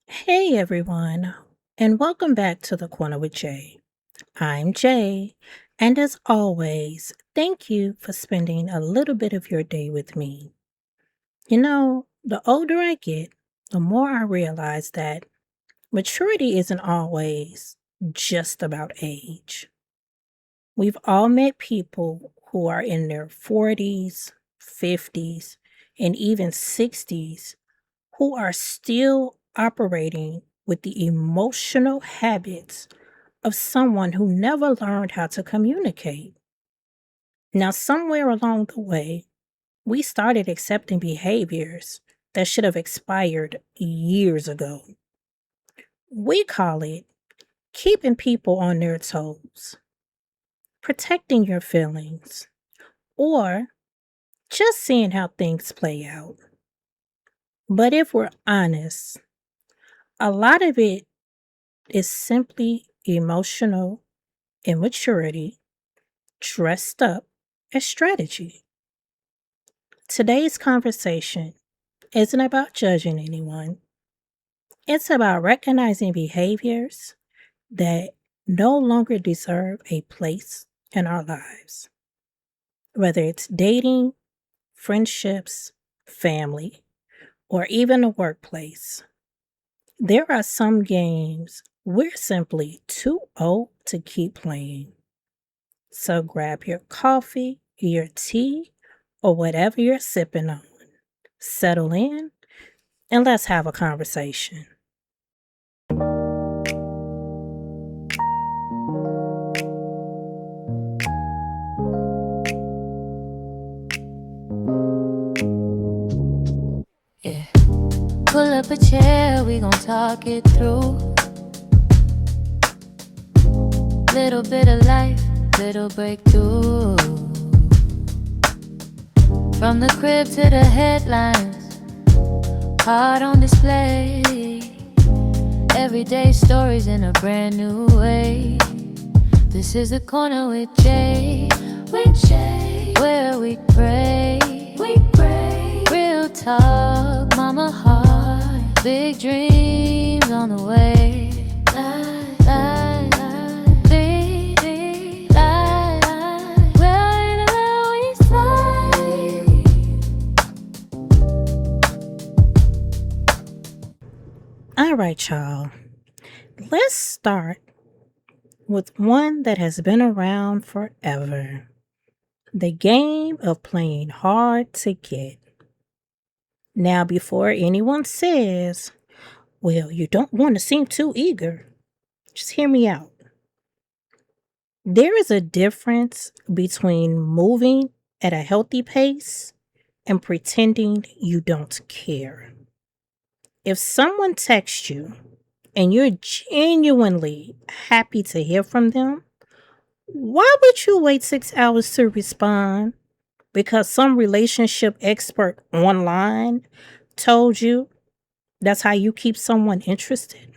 Hey everyone, and welcome back to the Corner with Jay. I'm Jay, and as always, thank you for spending a little bit of your day with me. The older I get, the more I realize that maturity isn't always just about age. We've all met people who are in their 40s, 50s, and even 60s who are still operating with the emotional habits of someone who never learned how to communicate. Now, somewhere along the way, we started accepting behaviors that should have expired years ago. We call it keeping people on their toes, protecting your feelings, or just seeing how things play out. But if we're honest, a lot of it is simply emotional immaturity dressed up as strategy. Today's conversation isn't about judging anyone, it's about recognizing behaviors that no longer deserve a place in our lives. Whether it's dating, friendships, family, or even the workplace, there are some games we're simply too old to keep playing. So grab your coffee, your tea, or whatever you're sipping on. Settle in and let's have a conversation. Yeah. Pull up a chair, we gon' talk it through. Little bit of life, little breakthrough. From the crib to the headlines, heart on display. Everyday stories in a brand new way. This is the corner with Jay, where we pray, real talk, mama heart, big dreams on the way. All right, y'all. Let's start with one that has been around forever, the game of playing hard to get. Now, before anyone says, well, you don't want to seem too eager, just hear me out. There is a difference between moving at a healthy pace and pretending you don't care. If someone texts you and you're genuinely happy to hear from them, why would you wait 6 hours to respond? Because some relationship expert online told you that's how you keep someone interested?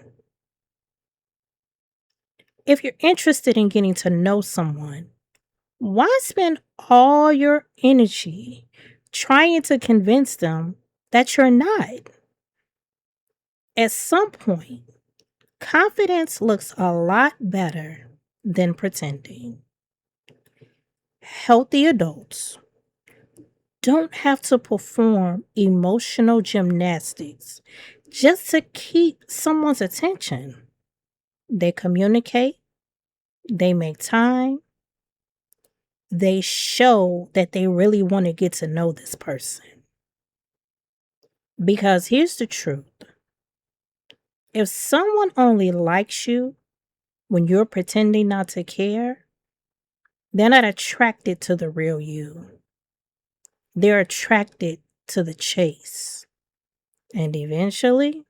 If you're interested in getting to know someone, why spend all your energy trying to convince them that you're not? At some point, confidence looks a lot better than pretending. Healthy adults don't have to perform emotional gymnastics just to keep someone's attention. They communicate, they make time, they show that they really want to get to know this person. Because here's the truth, if someone only likes you when you're pretending not to care, they're not attracted to the real you. They're attracted to the chase. And eventually,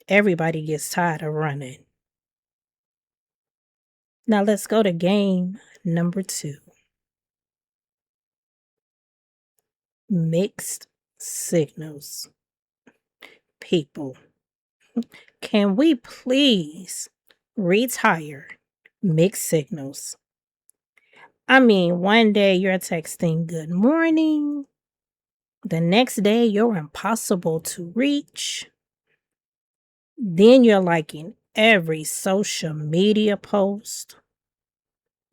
everybody gets tired of running. Now let's go to game number 2, mixed signals. People, can we please retire mixed signals? I mean, one day you're texting good morning, the next day you're impossible to reach. Then you're liking every social media post.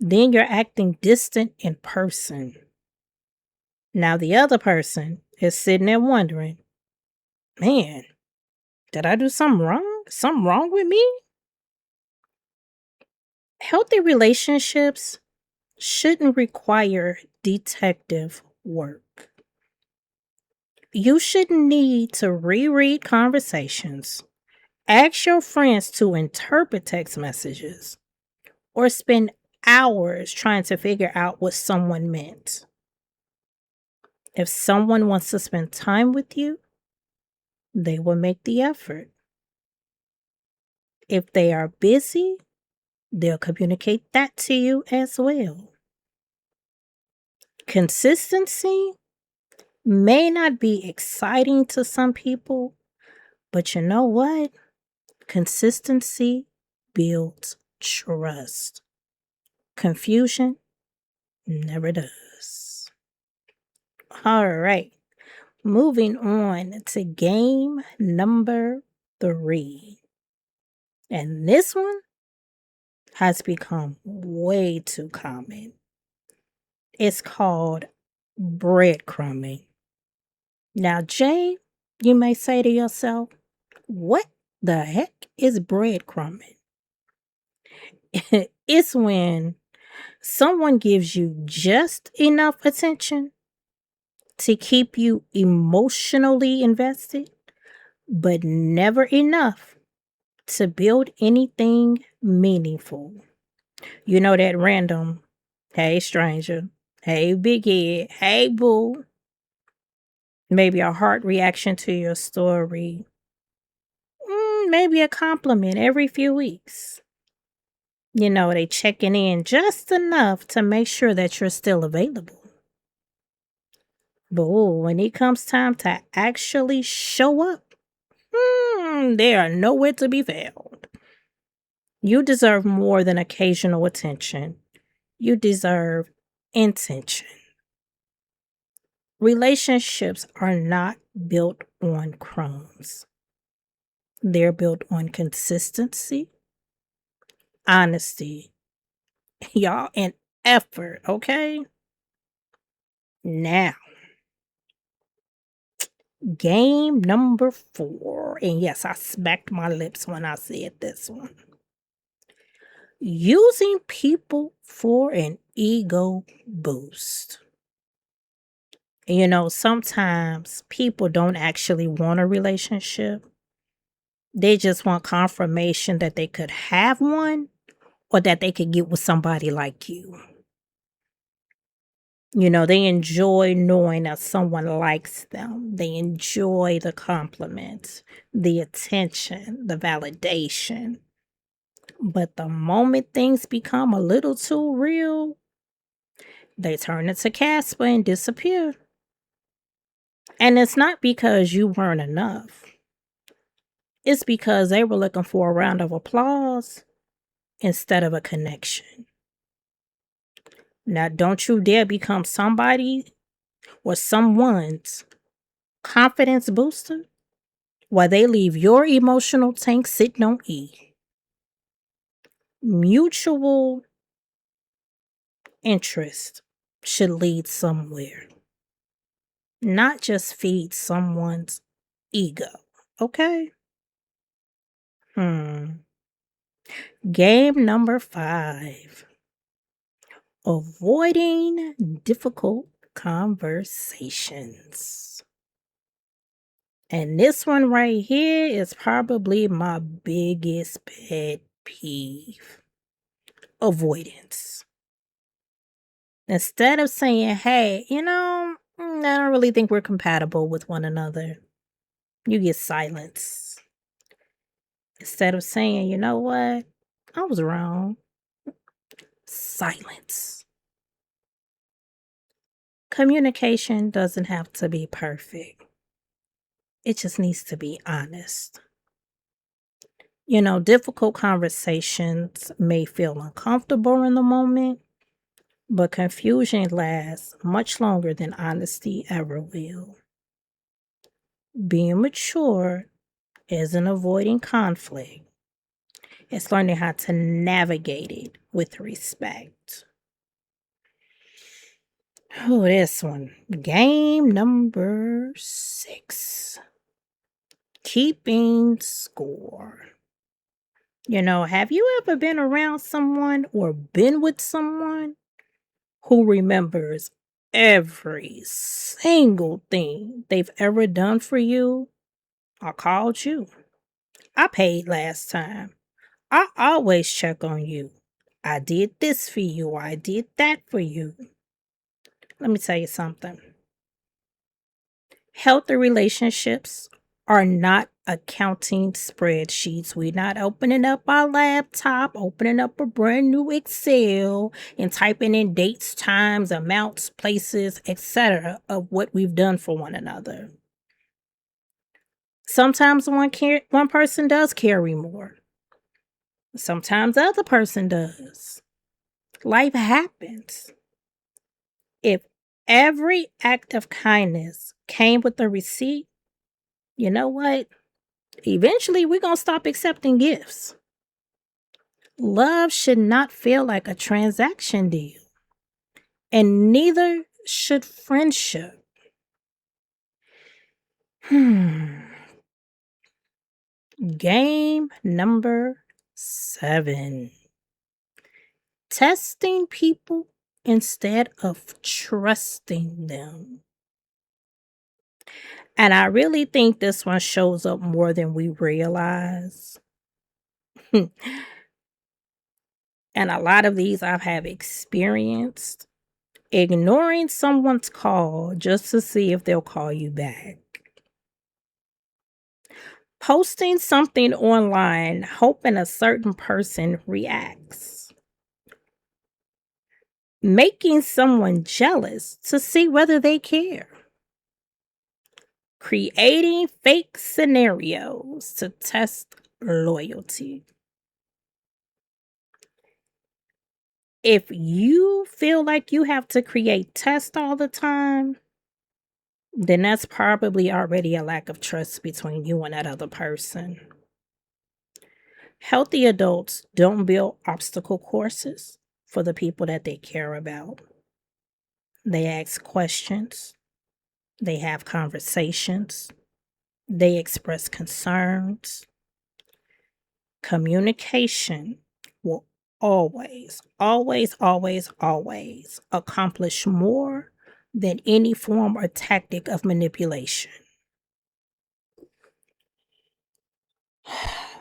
Then you're acting distant in person. Now the other person is sitting there wondering, man, did I do something wrong? Something wrong with me? Healthy relationships shouldn't require detective work. You shouldn't need to reread conversations, ask your friends to interpret text messages, or spend hours trying to figure out what someone meant. If someone wants to spend time with you, they will make the effort. If they are busy, they'll communicate that to you as well. Consistency may not be exciting to some people, but you know what? Consistency builds trust. Confusion never does. All right, moving on to game number 3. And this one has become way too common. It's called breadcrumbing. Now, Jay, you may say to yourself, what the heck is breadcrumbing? It's when someone gives you just enough attention to keep you emotionally invested, but never enough to build anything meaningful. You know that random, hey stranger, hey big head, hey boo, maybe a heart reaction to your story, maybe a compliment every few weeks. You know, they checking in just enough to make sure that you're still available. But when it comes time to actually show up, they are nowhere to be found. You deserve more than occasional attention. You deserve intention. Relationships are not built on crumbs. They're built on consistency, honesty, y'all, and effort, okay? Now, game number 4. And yes, I smacked my lips when I said this one. Using people for an ego boost. You know, sometimes people don't actually want a relationship. They just want confirmation that they could have one or that they could get with somebody like you. You know, they enjoy knowing that someone likes them. They enjoy the compliments, the attention, the validation. But the moment things become a little too real, they turn into Casper and disappear. And it's not because you weren't enough. It's because they were looking for a round of applause instead of a connection. Now, don't you dare become somebody or someone's confidence booster while they leave your emotional tank sitting on E. Mutual interest should lead somewhere, not just feed someone's ego. Okay? Game number 5. Avoiding difficult conversations. And this one right here is probably my biggest pet peeve. Avoidance. Instead of saying, hey, I don't really think we're compatible with one another, you get silence. Instead of saying, you know what, I was wrong, silence. Communication doesn't have to be perfect. It just needs to be honest. You know, difficult conversations may feel uncomfortable in the moment, but confusion lasts much longer than honesty ever will. Being mature isn't avoiding conflict, it's learning how to navigate it with respect. Oh, this one. Game number 6. Keeping score. Have you ever been around someone or been with someone who remembers every single thing they've ever done for you or called you? I paid last time. I always check on you. I did this for you. I did that for you. Let me tell you something. Healthy relationships are not accounting spreadsheets. We're not opening up our laptop, opening up a brand new Excel, and typing in dates, times, amounts, places, etc. of what we've done for one another. Sometimes one person does carry more. Sometimes the other person does. Life happens. If every act of kindness came with a receipt, you know what? Eventually, we're going to stop accepting gifts. Love should not feel like a transaction deal, and neither should friendship. Game number 7. Testing people instead of trusting them. And I really think this one shows up more than we realize. And a lot of these I have experienced. Ignoring someone's call just to see if they'll call you back. Posting something online hoping a certain person reacts. Making someone jealous to see whether they care. Creating fake scenarios to test loyalty. If you feel like you have to create tests all the time, then that's probably already a lack of trust between you and that other person. Healthy adults don't build obstacle courses for the people that they care about. They ask questions, they have conversations, they express concerns. Communication will always, always, always, always accomplish more than any form or tactic of manipulation.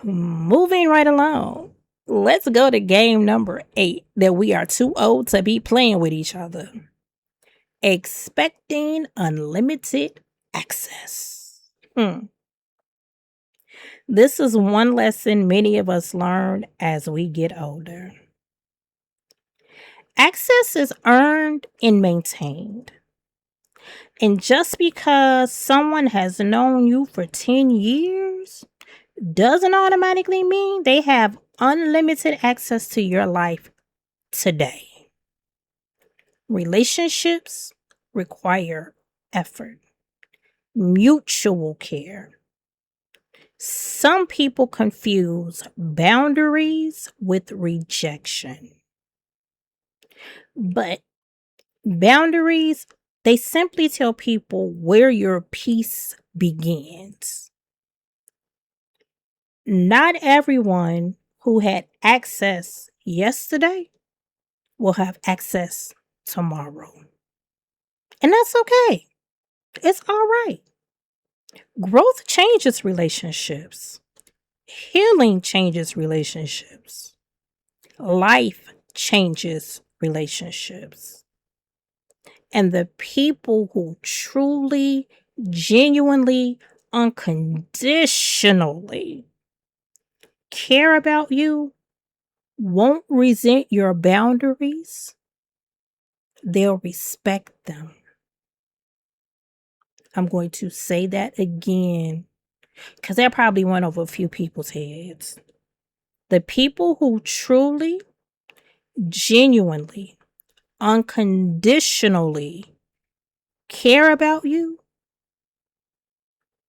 Moving right along, let's go to game number 8 that we are too old to be playing with each other. Expecting unlimited access. This is one lesson many of us learn as we get older. Access is earned and maintained. And just because someone has known you for 10 years doesn't automatically mean they have unlimited access to your life today. Relationships require effort, mutual care. Some people confuse boundaries with rejection. But boundaries, they simply tell people where your peace begins. Not everyone who had access yesterday will have access tomorrow. And that's okay. It's all right. Growth changes relationships. Healing changes relationships. Life changes relationships. And the people who truly, genuinely, unconditionally care about you won't resent your boundaries. They'll respect them. I'm going to say that again because that probably went over a few people's heads. The people who truly, genuinely, unconditionally care about you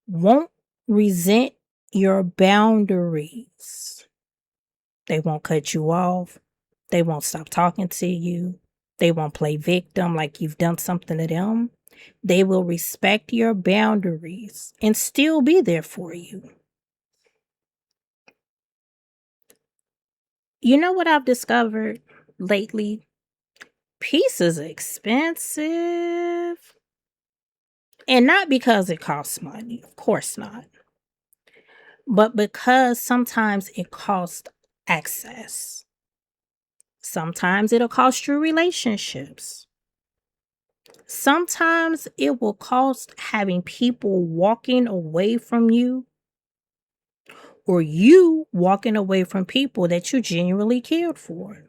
won't resent Your boundaries. They won't cut you off. They won't stop talking to you. They won't play victim like you've done something to them. They will respect your boundaries and still be there for you. You know what I've discovered lately? Peace is expensive. And not because it costs money, of course not, but because sometimes it costs access. Sometimes it'll cost you relationships. Sometimes it will cost having people walking away from you or you walking away from people that you genuinely cared for.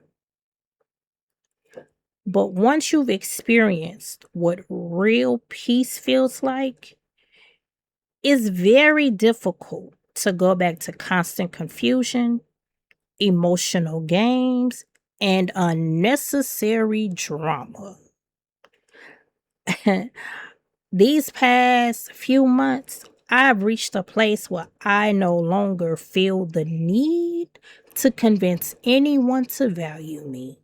But once you've experienced what real peace feels like, it's very difficult to go back to constant confusion, emotional games, and unnecessary drama. These past few months, I've reached a place where I no longer feel the need to convince anyone to value me.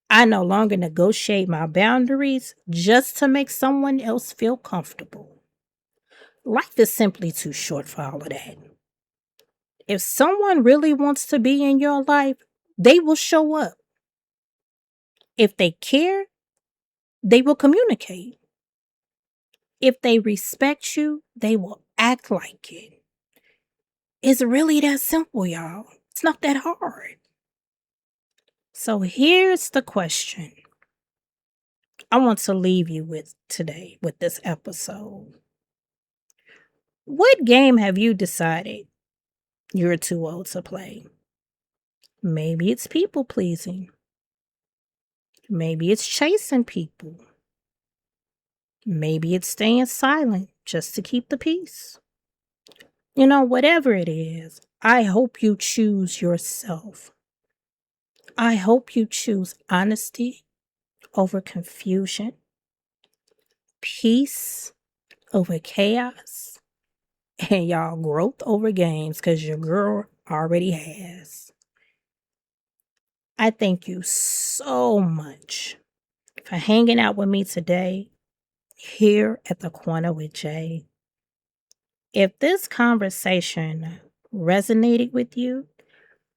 I no longer negotiate my boundaries just to make someone else feel comfortable. Life is simply too short for all of that. If someone really wants to be in your life, they will show up. If they care, they will communicate. If they respect you, they will act like it. It's really that simple, y'all. It's not that hard. So here's the question I want to leave you with today with this episode. What game have you decided you're too old to play? Maybe it's people pleasing. Maybe it's chasing people. Maybe it's staying silent just to keep the peace. Whatever it is, I hope you choose yourself. I hope you choose honesty over confusion, peace over chaos, and y'all growth over games because your girl already has. I thank you so much for hanging out with me today here at the Corner with Jay. If this conversation resonated with you,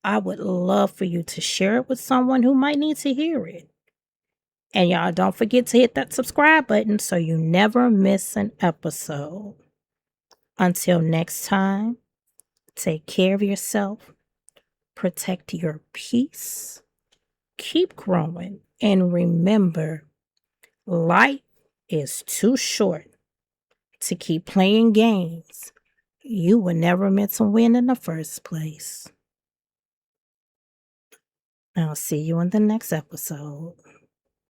I would love for you to share it with someone who might need to hear it. And y'all don't forget to hit that subscribe button so you never miss an episode. Until next time, take care of yourself, protect your peace, keep growing, and remember, life is too short to keep playing games you were never meant to win in the first place. I'll see you in the next episode.